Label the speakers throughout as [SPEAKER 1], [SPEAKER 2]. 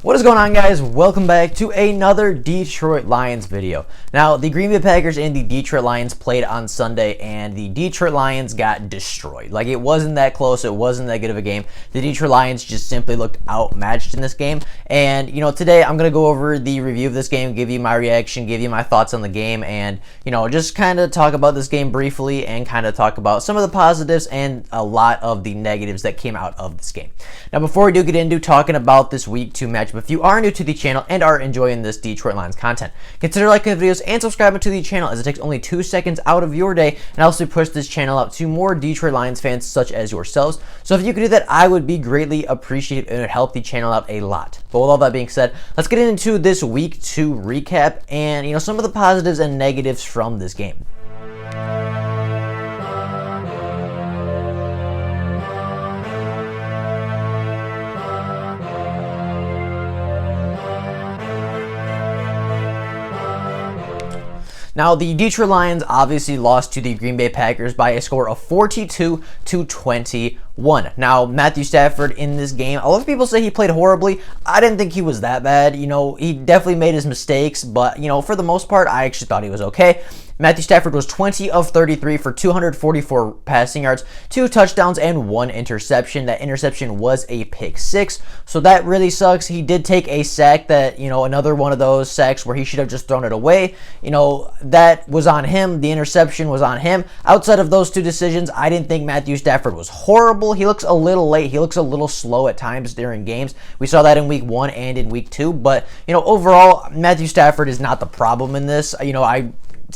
[SPEAKER 1] What is going on, guys? Welcome back to another Detroit Lions video. Now, the Green Bay Packers and the Detroit Lions played on Sunday, and the Detroit Lions got destroyed. Like, it wasn't that close. It wasn't that good of a game. The Detroit Lions just simply looked outmatched in this game. And, today I'm going to go over the review of this game, give you my reaction, give you my thoughts on the game, and, just kind of talk about this game briefly and kind of talk about some of the positives and a lot of the negatives that came out of this game. Now, before we do get into talking about this Week 2 matchup, if you are new to the channel and are enjoying this Detroit Lions content, consider liking the videos and subscribing to the channel, as it takes only 2 seconds out of your day and also push this channel out to more Detroit Lions fans such as yourselves. So if you could do that, I would be greatly appreciated, and it would help the channel out a lot. But with all that being said, let's get into this Week 2 recap and some of the positives and negatives from this game. Now, the Detroit Lions obviously lost to the Green Bay Packers by a score of 42-21. Now, Matthew Stafford in this game, a lot of people say he played horribly. I didn't think he was that bad. He definitely made his mistakes, but, for the most part, I actually thought he was okay. Matthew Stafford was 20 of 33 for 244 passing yards, 2 touchdowns, and 1 interception. That interception was a pick 6, so that really sucks. He did take a sack that, another one of those sacks where he should have just thrown it away. That was on him. The interception was on him. Outside of those 2 decisions, I didn't think Matthew Stafford was horrible. He looks a little late. He looks a little slow at times during games. We saw that in Week 1 and in Week 2, but, overall, Matthew Stafford is not the problem in this. I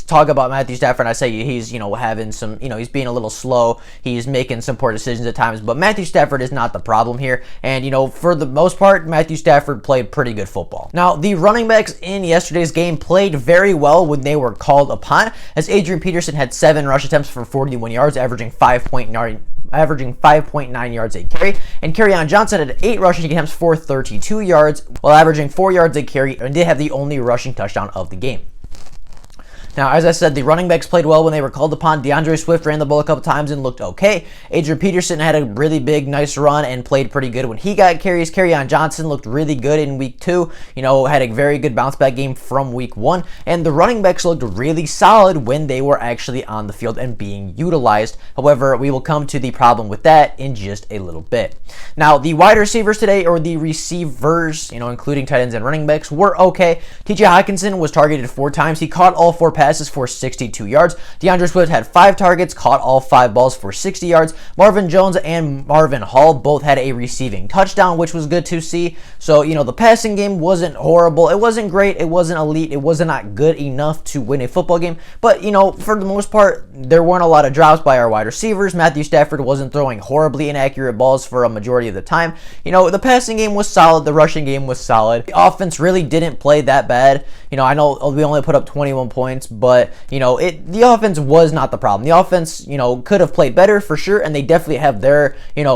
[SPEAKER 1] talk about Matthew Stafford, I say he's, having some, he's being a little slow. He's making some poor decisions at times, but Matthew Stafford is not the problem here. And, for the most part, Matthew Stafford played pretty good football. Now, the running backs in yesterday's game played very well when they were called upon, as Adrian Peterson had 7 rush attempts for 41 yards, averaging 5.9 yards a carry, and Kerryon Johnson had 8 rushing attempts for 32 yards, while averaging 4 yards a carry, and did have the only rushing touchdown of the game. Now, as I said, the running backs played well when they were called upon. DeAndre Swift ran the ball a couple times and looked okay. Adrian Peterson had a really big, nice run and played pretty good when he got carries. Kerryon Johnson looked really good in Week 2. Had a very good bounce-back game from Week 1. And the running backs looked really solid when they were actually on the field and being utilized. However, we will come to the problem with that in just a little bit. Now, the wide receivers today, or the receivers, including tight ends and running backs, were okay. TJ Hockenson was targeted 4 times. He caught all 4 passes for 62 yards. DeAndre Swift had 5 targets, caught all 5 balls for 60 yards. Marvin Jones and Marvin Hall both had a receiving touchdown, which was good to see. So, the passing game wasn't horrible. It wasn't great. It wasn't elite. It wasn't not good enough to win a football game. But, for the most part, there weren't a lot of drops by our wide receivers. Matthew Stafford wasn't throwing horribly inaccurate balls for a majority of the time. The passing game was solid. The rushing game was solid. The offense really didn't play that bad. I know we only put up 21 points, but, the offense was not the problem. The offense, could have played better for sure, and they definitely have their,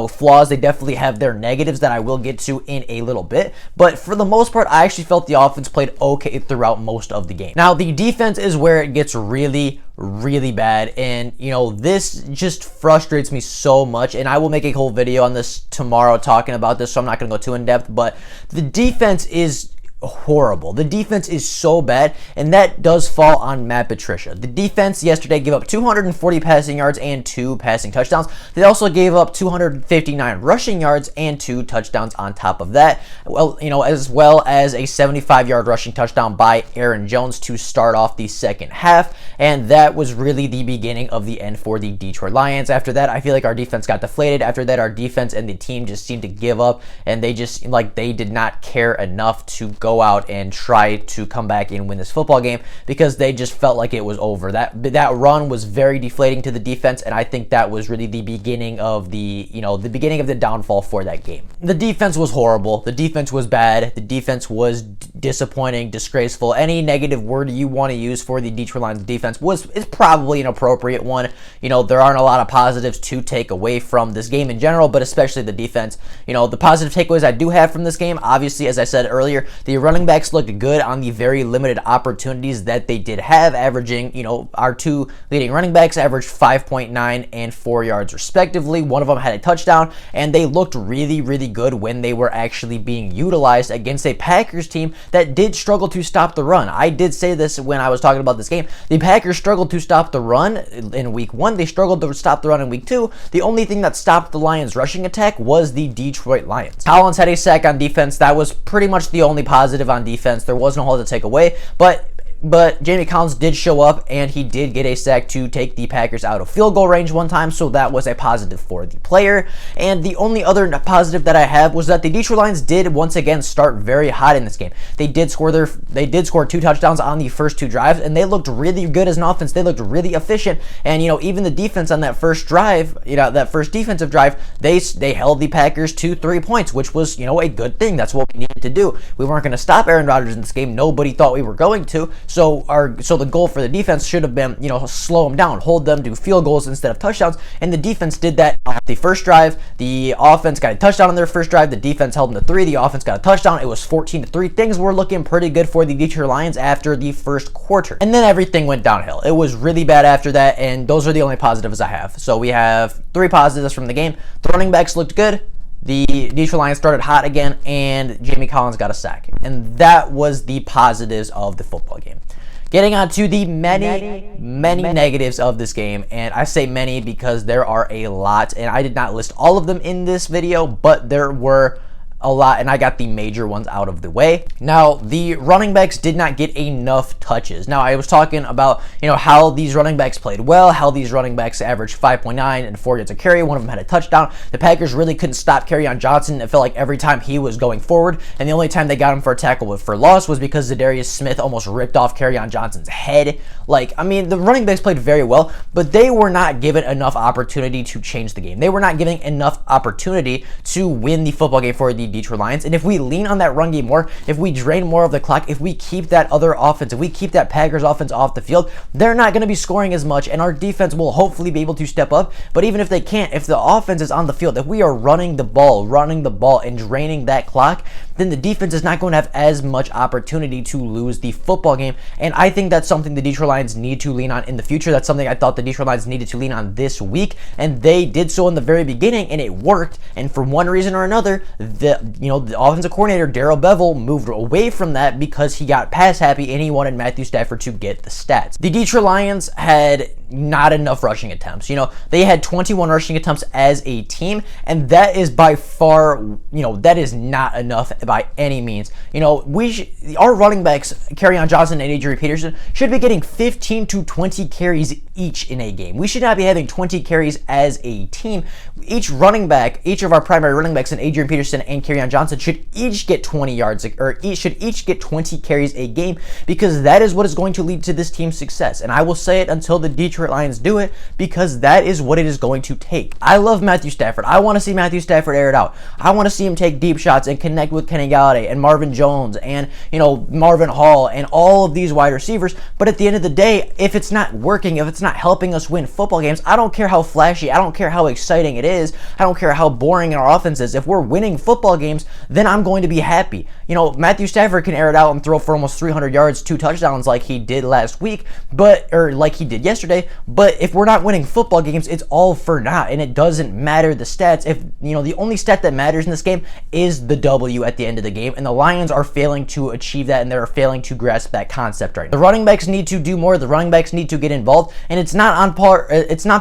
[SPEAKER 1] flaws. They definitely have their negatives that I will get to in a little bit. But for the most part, I actually felt the offense played okay throughout most of the game. Now, the defense is where it gets really bad, and this just frustrates me so much, and I will make a whole video on this tomorrow talking about this, so I'm not going to go too in depth, but the defense is horrible. The defense is so bad, and that does fall on Matt Patricia. The defense yesterday gave up 240 passing yards and 2 passing touchdowns. They also gave up 259 rushing yards and 2 touchdowns on top of that. Well, as well as a 75-yard rushing touchdown by Aaron Jones to start off the second half, and that was really the beginning of the end for the Detroit Lions. After that, I feel like our defense got deflated. After that, our defense and the team just seemed to give up, and they just, they did not care enough to go out and try to come back and win this football game, because they just felt like it was over. That run was very deflating to the defense, and I think that was really the beginning of the beginning of the downfall for that game. The defense was horrible. The defense was bad. The defense was disappointing, disgraceful, any negative word you want to use for the Detroit Lions defense is probably an appropriate one. You know, there aren't a lot of positives to take away from this game in general, but especially the defense. You know, the positive takeaways I do have from this game, obviously, as I said earlier, the running backs looked good on the very limited opportunities that they did have, averaging, you know, our two leading running backs averaged 5.9 and 4 yards respectively. One of them had a touchdown, and they looked really, really good when they were actually being utilized against a Packers team that did struggle to stop the run. I did say this when I was talking about this game. The Packers struggled to stop the run in week 1. They struggled to stop the run in week 2. The only thing that stopped the Lions' rushing attack was the Detroit Lions. Collins had a sack on defense. That was pretty much the only positive on defense. There wasn't a whole lot to take away, but Jamie Collins did show up, and he did get a sack to take the Packers out of field goal range one time, so that was a positive for the player. And the only other positive that I have was that the Detroit Lions did once again start very hot in this game. They did score 2 touchdowns on the first 2 drives, and they looked really good as an offense. They looked really efficient, and you know, even the defense on that first drive, you know, that first defensive drive, they held the Packers to 3 points, which was, you know, a good thing. That's what we needed to do. We weren't going to stop Aaron Rodgers in this game. Nobody thought we were going to. So the goal for the defense should have been, you know, slow them down, hold them to field goals instead of touchdowns, and the defense did that on the first drive. The offense got a touchdown on their first drive. The defense held them to 3. The offense got a touchdown. It was 14-3. Things were looking pretty good for the Detroit Lions after the first quarter, and then everything went downhill. It was really bad after that, and those are the only positives I have. So we have 3 positives from the game. The running backs looked good. The Detroit Lions started hot again, and Jamie Collins got a sack. And that was the positives of the football game. Getting on to the many negatives of this game, and I say many because there are a lot, and I did not list all of them in this video, but there were a lot, and I got the major ones out of the way. Now, the running backs did not get enough touches. Now, I was talking about, you know, how these running backs played well, how these running backs averaged 5.9 and 4 yards a carry. One of them had a touchdown. The Packers really couldn't stop Kerryon Johnson. It felt like every time he was going forward, and the only time they got him for a tackle for loss was because Zadarius Smith almost ripped off Kerryon Johnson's head. Like, I mean, the running backs played very well, but they were not given enough opportunity to change the game. They were not given enough opportunity to win the football game for the Detroit Lions. And if we lean on that run game more, if we drain more of the clock, if we keep that other offense, if we keep that Packers offense off the field, they're not going to be scoring as much, and our defense will hopefully be able to step up. But even if they can't, if the offense is on the field, if we are running the ball and draining that clock, then the defense is not going to have as much opportunity to lose the football game. And I think that's something the Detroit Lions need to lean on in the future. That's something I thought the Detroit Lions needed to lean on this week, and they did so in the very beginning, and it worked. And for one reason or another, the offensive coordinator Darrell Bevell moved away from that because he got pass happy and he wanted Matthew Stafford to get the stats. The Detroit Lions had not enough rushing attempts. You know, they had 21 rushing attempts as a team, and that is by far, you know, that is not enough by any means. You know, our running backs, Kerryon Johnson and Adrian Peterson, should be getting 15 to 20 carries each in a game. We should not be having 20 carries as a team. Each of our primary running backs, and Adrian Peterson and Kerryon Johnson, should each get 20 yards, or should each get 20 carries a game, because that is what is going to lead to this team's success. And I will say it until the Detroit Lions do it, because that is what it is going to take. I love Matthew Stafford. I want to see Matthew Stafford air it out. I want to see him take deep shots and connect with Kenny Galladay and Marvin Jones and, you know, Marvin Hall and all of these wide receivers. But at the end of the day, if it's not working, if it's not helping us win football games, I don't care how flashy, I don't care how exciting it is, I don't care how boring our offense is. If we're winning football games, then I'm going to be happy. You know, Matthew Stafford can air it out and throw for almost 300 yards, 2 touchdowns like he did last week, or like he did yesterday. But if we're not winning football games, it's all for naught, and it doesn't matter the stats. If, you know, the only stat that matters in this game is the W at the end of the game, and the Lions are failing to achieve that, and they're failing to grasp that concept right now. The running backs need to do more. The running backs need to get involved, and it's not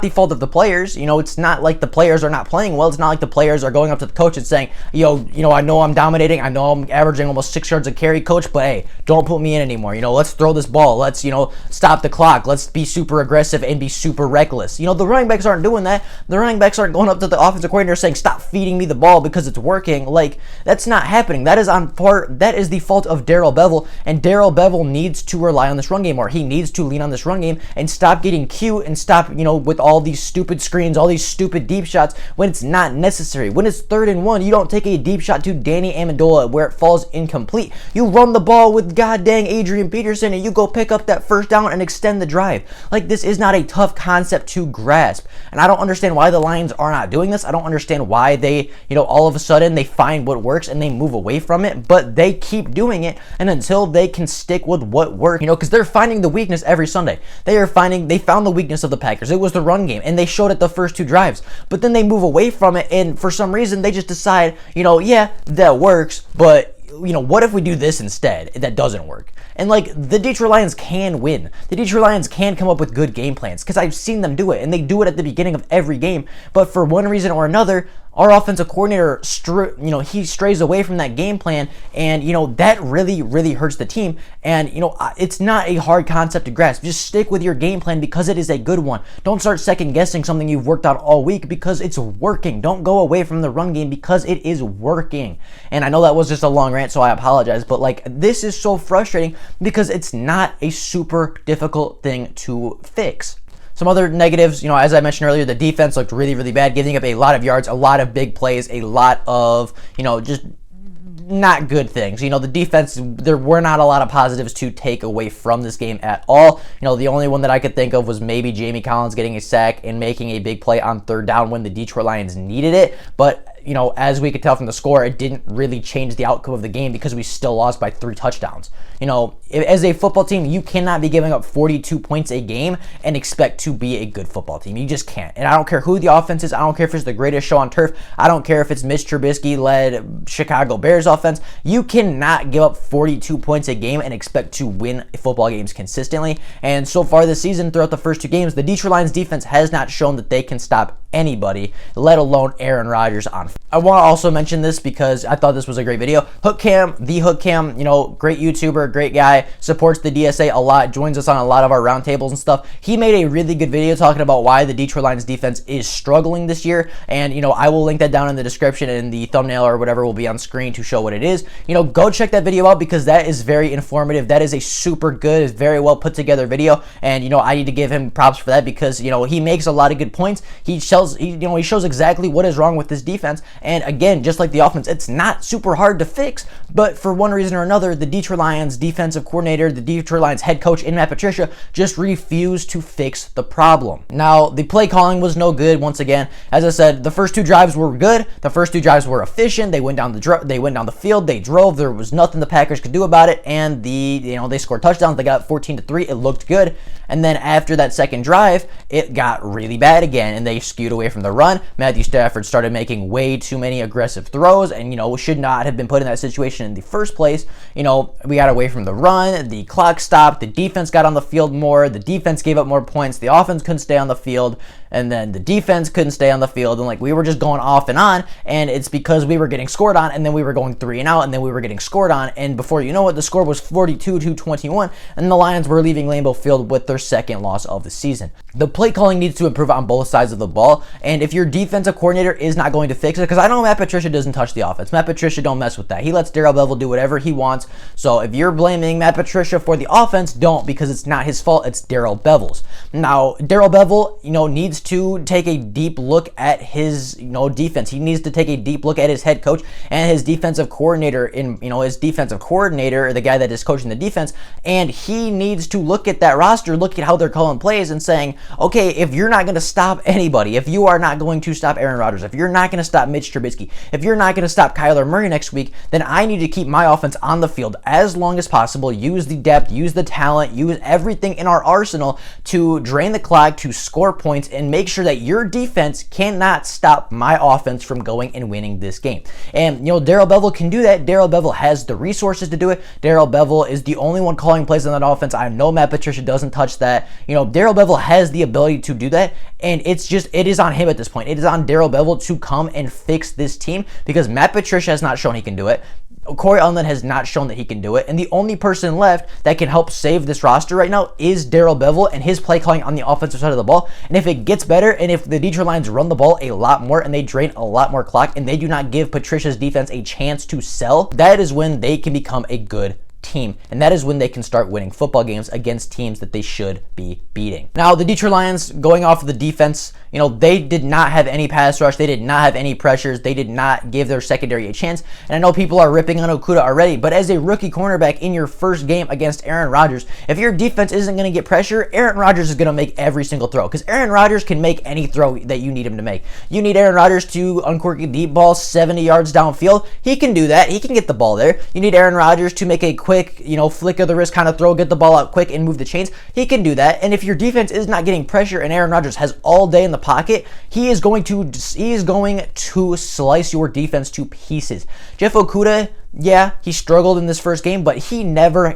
[SPEAKER 1] the fault of the players. You know, it's not like the players are not playing well. It's not like the players are going up to the coach and saying, you know, I know I'm dominating. I know I'm averaging almost 6 yards a carry, coach, but hey, don't put me in anymore. You know, let's throw this ball. Let's, you know, stop the clock. Let's be super aggressive and be super reckless. You know, the running backs aren't doing that. The running backs aren't going up to the offensive coordinator saying, stop feeding me the ball because it's working. Like, that's not happening. That is the fault of Darrell Bevell, and Darrell Bevell needs to rely on this run game more. He needs to lean on this run game and stop getting being cute and stop, with all these stupid screens, all these stupid deep shots when it's not necessary. When it's 3rd and 1, you don't take a deep shot to Danny Amendola where it falls incomplete. You run the ball with goddamn Adrian Peterson and you go pick up that first down and extend the drive. Like, this is not a tough concept to grasp. And I don't understand why the Lions are not doing this. I don't understand why they, all of a sudden they find what works and they move away from it, but they keep doing it, and until they can stick with what works, because they're finding the weakness every Sunday. They found the weakness of the Packers. It was the run game, and they showed it the first 2 drives, but then they move away from it, and for some reason they just decide, yeah, that works, but what if we do this instead? That doesn't work. And like, the Detroit Lions can win. The Detroit Lions can come up with good game plans because I've seen them do it, and they do it at the beginning of every game. But for one reason or another, our offensive coordinator, he strays away from that game plan, and that really, really hurts the team. And it's not a hard concept to grasp. Just stick with your game plan because it is a good one. Don't start second guessing something you've worked on all week because it's working. Don't go away from the run game because it is working. And I know that was just a long rant, so I apologize, but like, this is so frustrating because it's not a super difficult thing to fix. Some other negatives, as I mentioned earlier, the defense looked really, really bad, giving up a lot of yards, a lot of big plays, a lot of, just not good things. The defense, there were not a lot of positives to take away from this game at all. The only one that I could think of was maybe Jamie Collins getting a sack and making a big play on 3rd down when the Detroit Lions needed it. But as we could tell from the score, it didn't really change the outcome of the game because we still lost by 3 touchdowns. As a football team, you cannot be giving up 42 points a game and expect to be a good football team. You just can't. And I don't care who the offense is. I don't care if it's the greatest show on turf. I don't care if it's Mitch Trubisky-led Chicago Bears offense. You cannot give up 42 points a game and expect to win football games consistently. And so far this season, throughout the first 2 games, the Detroit Lions defense has not shown that they can stop anybody, let alone Aaron Rodgers on. I want to also mention this because I thought this was a great video. Hook Cam, great YouTuber, great guy, supports the DSA a lot, joins us on a lot of our roundtables and stuff. He made a really good video talking about why the Detroit Lions defense is struggling this year, and I will link that down in the description, and the thumbnail or whatever will be on screen to show what it is. Go check that video out because that is very informative. That is a super good, very well put together video, and I need to give him props for that because he makes a lot of good points. He shows exactly what is wrong with this defense. And again, just like the offense, it's not super hard to fix, but for one reason or another, the Detroit Lions defensive coordinator, the Detroit Lions head coach in Matt Patricia just refused to fix the problem. Now, the play calling was no good once again. As I said, the first 2 drives were good. The first 2 drives were efficient. They went down the field, they drove. There was nothing the Packers could do about it, and they scored touchdowns. They got 14-3. It looked good. And then after that second drive, it got really bad again, and they skewed away from the run. Matthew Stafford started making way too many aggressive throws, and should not have been put in that situation in the first place. We got away from the run, the clock stopped, the defense got on the field more, the defense gave up more points, the offense couldn't stay on the field, and then the defense couldn't stay on the field, and we were just going off and on, and it's because we were getting scored on, and then we were going 3 and out, and then we were getting scored on, and before you know it, the score was 42-21, and the Lions were leaving Lambeau Field with their second loss of the season. The play calling needs to improve on both sides of the ball, and if your defensive coordinator is not going to fix it, because I know Matt Patricia doesn't touch the offense. Matt Patricia don't mess with that. He lets Darrell Bevell do whatever he wants. So if you're blaming Matt Patricia for the offense, don't, because it's not his fault. It's Darrell Bevell's. Now, Darrell Bevell, needs to take a deep look at his, defense. He needs to take a deep look at his head coach and his defensive coordinator the guy that is coaching the defense, and he needs to look at that roster, look at how they're calling plays and saying, okay, if you're not going to stop anybody, if you are not going to stop Aaron Rodgers, if you're not going to stop Mitch Trubisky, if you're not going to stop Kyler Murray next week, then I need to keep my offense on the field as long as possible, use the depth, use the talent, use everything in our arsenal to drain the clock, to score points, and make sure that your defense cannot stop my offense from going and winning this game. And, Darrell Bevell can do that. Darrell Bevell has the resources to do it. Darrell Bevell is the only one calling plays on that offense. I know Matt Patricia doesn't touch that. Darrell Bevell has the ability to do that, and it is on him at this point. It is on Darrell Bevell to come and fix this team because Matt Patricia has not shown he can do it. Corey Undlin has not shown that he can do it, and the only person left that can help save this roster right now is Darrell Bevell and his play calling on the offensive side of the ball. And if it gets better, and if the Detroit Lions run the ball a lot more and they drain a lot more clock and they do not give Patricia's defense a chance to sell, that is when they can become a good team, and that is when they can start winning football games against teams that they should be beating. Now, the Detroit Lions, going off of the defense, they did not have any pass rush. They did not have any pressures. They did not give their secondary a chance. And I know people are ripping on Okudah already, but as a rookie cornerback in your first game against Aaron Rodgers, if your defense isn't going to get pressure, Aaron Rodgers is going to make every single throw, because Aaron Rodgers can make any throw that you need him to make. You need Aaron Rodgers to uncork a deep ball 70 yards downfield. He can do that. He can get the ball there. You need Aaron Rodgers to make a quick, flick of the wrist kind of throw, get the ball out quick and move the chains. He can do that. And if your defense is not getting pressure and Aaron Rodgers has all day in the pocket, he is going to slice your defense to pieces. Jeff Okudah, yeah, he struggled in this first game, but he never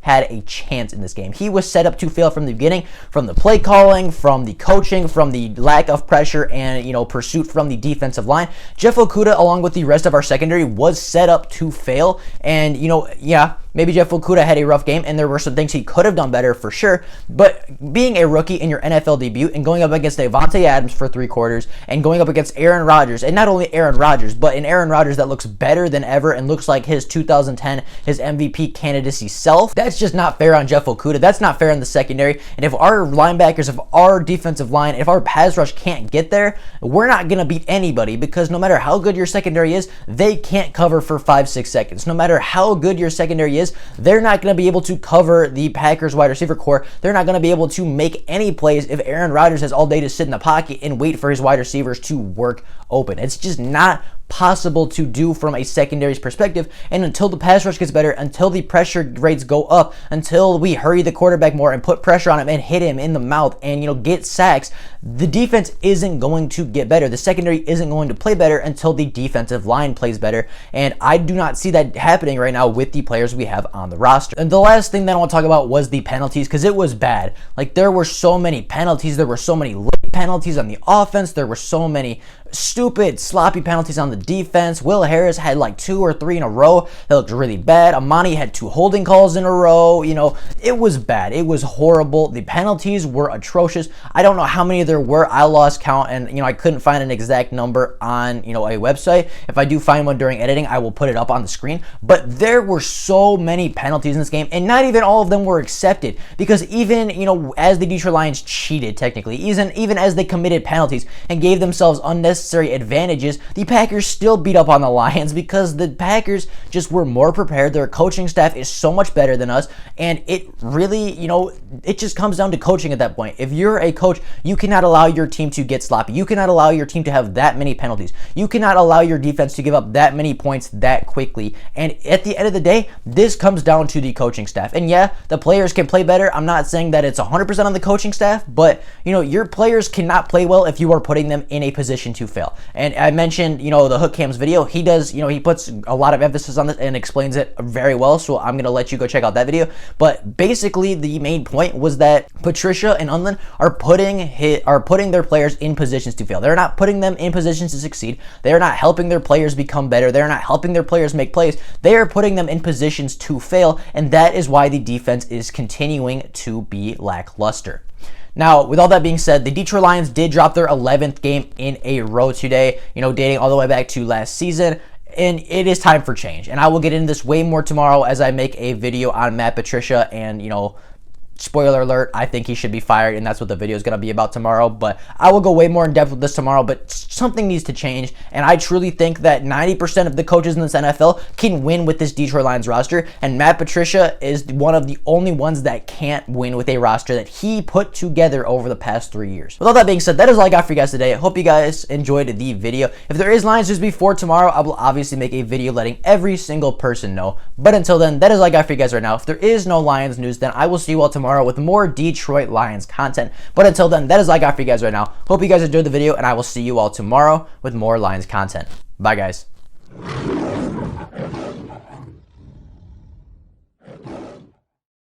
[SPEAKER 1] had a chance in this game. He was set up to fail from the beginning, from the play calling, from the coaching, from the lack of pressure and, pursuit from the defensive line. Jeff Okudah, along with the rest of our secondary, was set up to fail. And, yeah, maybe Jeff Okudah had a rough game, and there were some things he could have done better for sure. But being a rookie in your NFL debut and going up against Davante Adams for 3 quarters and going up against Aaron Rodgers, and not only Aaron Rodgers, but an Aaron Rodgers that looks better than ever and looks like his 2010, his MVP candidacy self, that's just not fair on Jeff Okudah. That's not fair on the secondary. And if our linebackers, if our defensive line, if our pass rush can't get there, we're not going to beat anybody, because no matter how good your secondary is, they can't cover for 5-6 seconds. No matter how good your secondary is, they're not going to be able to cover the Packers wide receiver core. They're not going to be able to make any plays if Aaron Rodgers has all day to sit in the pocket and wait for his wide receivers to work open. It's just not possible to do from a secondary's perspective. And until the pass rush gets better, until the pressure rates go up, until we hurry the quarterback more and put pressure on him and hit him in the mouth and get sacks, the defense isn't going to get better. The secondary isn't going to play better until the defensive line plays better, and I do not see that happening right now with the players we have on the roster. And the last thing that I want to talk about was the penalties, because it was bad. There were so many penalties. There were so many late penalties on the offense. There were so many stupid, sloppy penalties on the defense. Will Harris had 2 or 3 in a row that looked really bad. Amani had 2 holding calls in a row. It was bad. It was horrible. The penalties were atrocious. I don't know how many there were. I lost count, and I couldn't find an exact number on a website. If I do find one during editing, I will put it up on the screen. But there were so many penalties in this game, and not even all of them were accepted, because even as the Detroit Lions cheated technically, even as they committed penalties and gave themselves unnecessary advantages, the Packers still beat up on the Lions, because the Packers just were more prepared. Their coaching staff is so much better than us, and it really, it just comes down to coaching at that point. If you're a coach, you cannot allow your team to get sloppy. You cannot allow your team to have that many penalties. You cannot allow your defense to give up that many points that quickly. And at the end of the day, this comes down to the coaching staff. And yeah, the players can play better. I'm not saying that it's 100% on the coaching staff, but your players cannot play well if you are putting them in a position to fail. And I mentioned, the Hook Cams video. He does, he puts a lot of emphasis on this and explains it very well. So I'm going to let you go check out that video. But basically, the main point was that Patricia and Undlin are putting their players in positions to fail. They're not putting them in positions to succeed. They're not helping their players become better. They're not helping their players make plays. They are putting them in positions to fail. And that is why the defense is continuing to be lackluster. Now, with all that being said, the Detroit Lions did drop their 11th game in a row today, dating all the way back to last season. And it is time for change. And I will get into this way more tomorrow as I make a video on Matt Patricia. And, spoiler alert, I think he should be fired, and that's what the video is going to be about tomorrow. But I will go way more in depth with this tomorrow, but something needs to change. And I truly think that 90% of the coaches in this NFL can win with this Detroit Lions roster, and Matt Patricia is one of the only ones that can't win with a roster that he put together over the past 3 years. With all that being said, that is all I got for you guys today. I hope you guys enjoyed the video. If there is Lions news before tomorrow, I will obviously make a video letting every single person know. But until then, that is all I got for you guys right now. If there is no Lions news, then I will see you all tomorrow with more Detroit Lions content. But until then, that is all I got for you guys right now. Hope you guys enjoyed the video, and I will see you all tomorrow with more Lions content. Bye, guys.